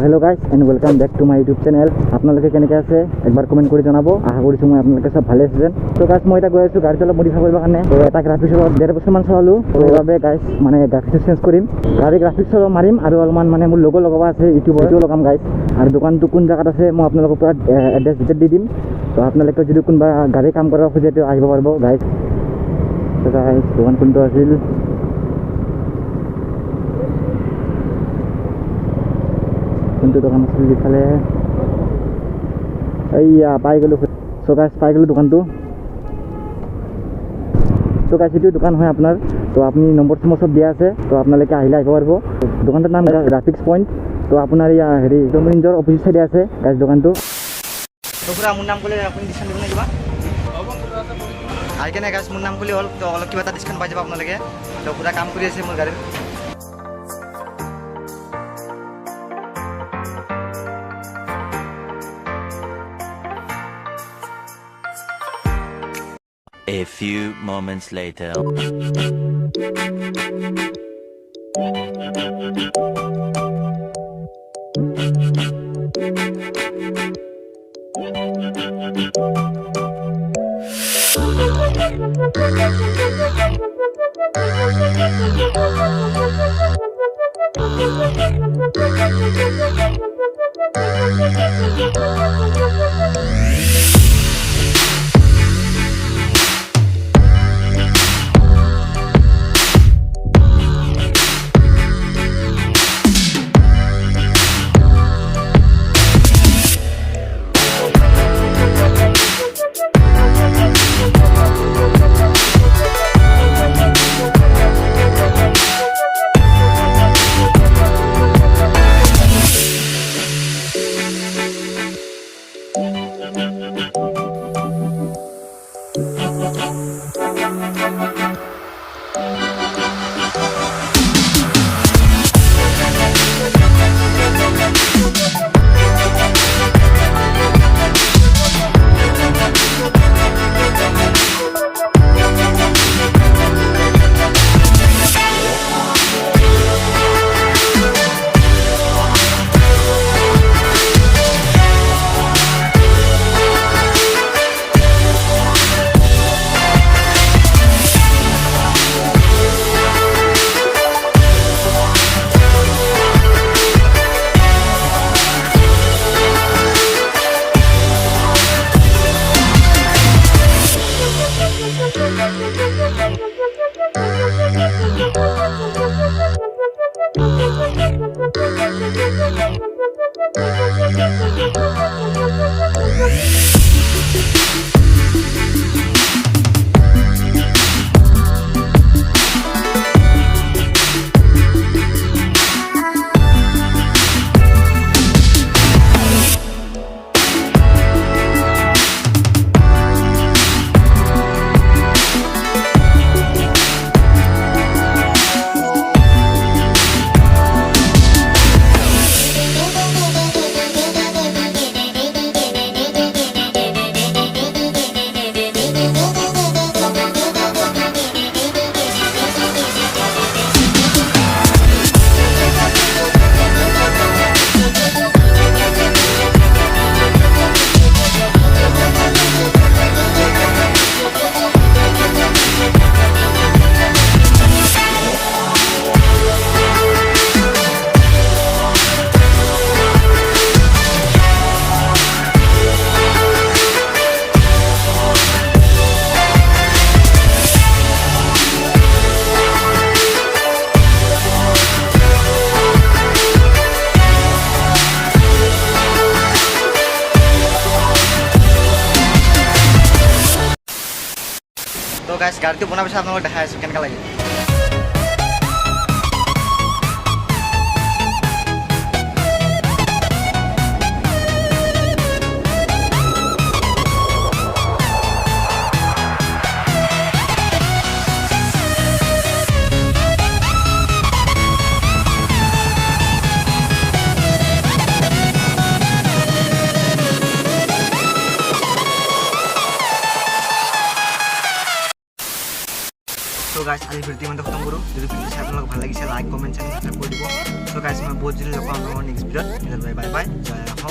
Hello guys and welcome back to my YouTube channel. आपनालोके केनेके आछे एकबार कमेंट करे जानाबो। आशा करिछु मैं आपनालोके सब भाले आछेन। तो गाइस मैं এটা গৈ আছো গাড়ি অলপ মডিফাই কৰিবৰ কাৰণে। তো এটা গ্ৰাফিক্স 1.5 বছৰ মান চলালো। তো এইভাবে গাইস মানে গ্ৰাফিক্স চেঞ্জ কৰিম, গাড়ি গ্ৰাফিক্স মাৰিম আৰু অলপমান মানে মোৰ লোগো লগাবা আছে ইউটিউবত, ভিডিও লগাম গাইস। আৰু দোকানটো কোন জায়গাত আছে মই আপোনালোকক পুৰা এড্ৰেছ ডিটেইল দি দিম। তো আপোনালোকে যদি কোনবা গাড়ি কাম কৰিব খোজে তো আহিব পাৰিব গাইস। তো গাইস দোকান কোনটো আছিল কিন্তু দোকান আছিল ইফালে এইয়া পাই গেলো। সো গাইস পাই গেলো দোকানটো। তো গাইস এইটো দোকান হয় আপনার। তো আপনি নম্বর সব দিয়া আছে, তো আপনালোকে আহিলে আহিব পাৰিব। দোকানটার নাম গ্রাফিক্স পয়েন্ট। তো আপনার ইয়া হেৰি ডমিনিজৰ অপোজিট সাইডে আছে গাইস দোকানটো। তো পুরা মোৰ নাম কলে আপুনি ডিসকাউন্ট দিব না কিবা আইকেনে গাইস মোৰ নাম কলে হল। তো অলপ কিবা এটা ডিসকাউন্ট পাই যাব আপোনালোকে। তো পুরা কাম কৰি আছে মোৰ গাড়ীৰ। A few moments later. তো গাইস গাড়িটো বনাৰ পিছত আপোনালোকক দেখাই আছো কেনেকা লাগে। সো গাইছ আজি ভিডিঅ'টো ইমানতে খতম কৰোঁ যদি ভিডিঅ'টো চাই আপোনালোকক ভাল লাগিছে লাইক কমেণ্ট চেনেল সাবস্ক্ৰাইব কৰি দিব সো গাইছ মই বহুত জলদি লগ পাম নেক্সট ভিডিঅ'ত বাই বাই জয় অসম